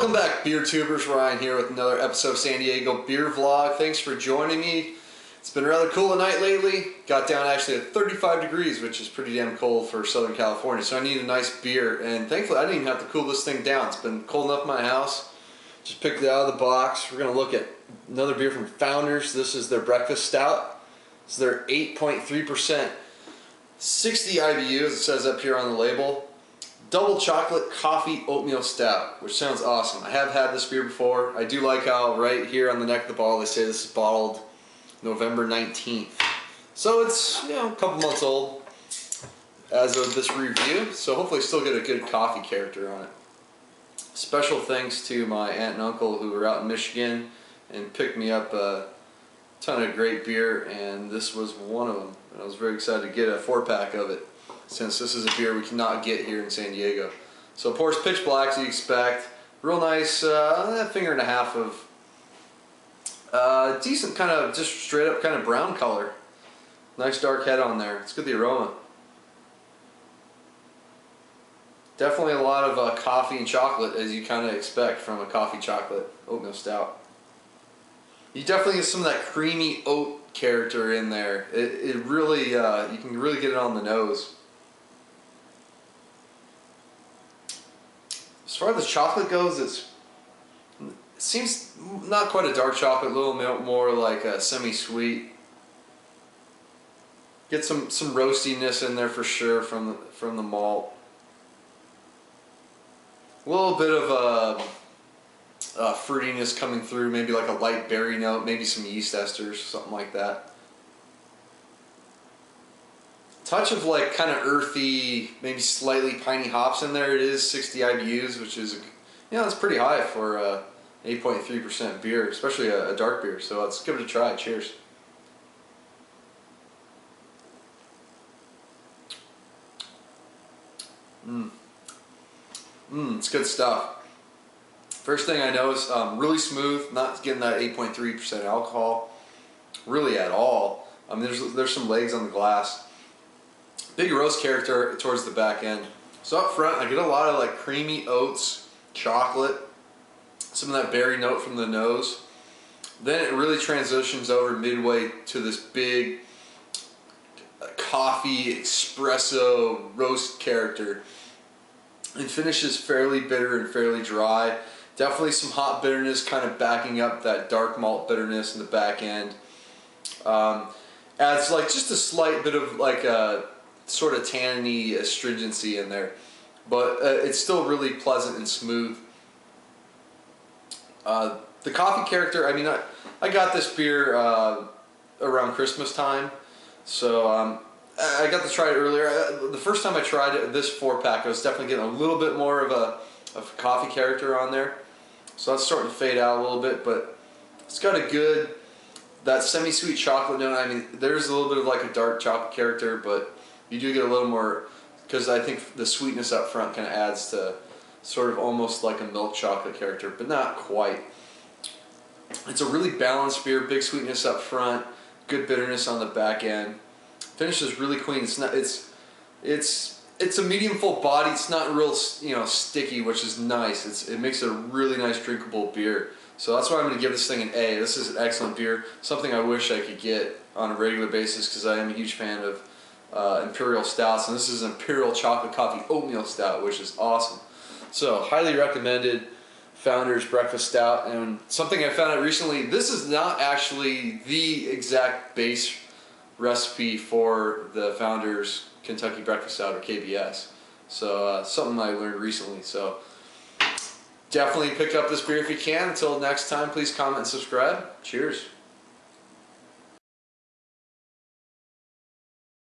Welcome back, beer tubers. Ryan here with another episode of San Diego Beer Vlog. Thanks for joining me. It's been rather cool tonight lately. Got down actually at 35 degrees, which is pretty damn cold for Southern California. So I need a nice beer, and thankfully I didn't even have to cool this thing down. It's been cold enough in my house. Just picked it out of the box. We're gonna look at another beer from Founders. This is their breakfast stout. It's their 8.3%, 60 IBUs. It says up here on the label. Double chocolate coffee oatmeal stout, which sounds awesome. I have had this beer before. I do like how right here on the neck of the bottle they say this is bottled November 19th. So it's, you know, a couple months old as of this review. So hopefully still get a good coffee character on it. Special thanks to my aunt and uncle who were out in Michigan and picked me up a ton of great beer, and this was one of them. And I was very excited to get a 4-pack of it, since this is a beer we cannot get here in San Diego. So of course, pitch black as you expect. Real nice, a finger and a half of decent kind of just straight up kind of brown color. Nice dark head on there. It's good, the aroma. Definitely a lot of coffee and chocolate, as you kind of expect from a coffee chocolate oatmeal stout. You definitely get some of that creamy oat character in there. It really, you can really get it on the nose. As far as the chocolate goes, it seems not quite a dark chocolate, a little more like a semi-sweet. Get some roastiness in there for sure from the malt. A little bit of fruitiness coming through, maybe like a light berry note, maybe some yeast esters, something like that. Touch of like kind of earthy, maybe slightly piney hops in there. It is 60 IBUs, which is, you know, it's pretty high for 8.3% beer, especially a dark beer. So let's give it a try. Cheers. It's good stuff. First thing I noticed, really smooth, not getting that 8.3% alcohol really at all. I mean, there's some legs on the glass. Big roast character towards the back end. So up front, I get a lot of like creamy oats, chocolate, some of that berry note from the nose. Then it really transitions over midway to this big coffee espresso roast character, and finishes fairly bitter and fairly dry. Definitely some hot bitterness kind of backing up that dark malt bitterness in the back end. Adds like just a slight bit of like a sort of tanniny astringency in there, but it's still really pleasant and smooth. The coffee character, I mean, I got this beer around Christmas time, so I got to try it earlier. The first time I tried it, this 4-pack, I was definitely getting a little bit more of a coffee character on there, so that's starting to fade out a little bit, but it's got a good, that semi-sweet chocolate note. I mean, there's a little bit of like a dark chocolate character, but you do get a little more, because I think the sweetness up front kind of adds to sort of almost like a milk chocolate character, but not quite. It's a really balanced beer, big sweetness up front, good bitterness on the back end. Finishes really clean. It's not, it's a medium full body. It's not real, you know, sticky, which is nice. It makes it a really nice drinkable beer. So that's why I'm going to give this thing an A. This is an excellent beer. Something I wish I could get on a regular basis, because I am a huge fan of imperial stouts, and this is an imperial chocolate coffee oatmeal stout, which is awesome. So highly recommended Founders breakfast stout. And something I found out recently, this is not actually the exact base recipe for the Founders Kentucky breakfast stout, or KBS. So something I learned recently. So definitely pick up this beer if you can. Until next time, please comment and subscribe. Cheers.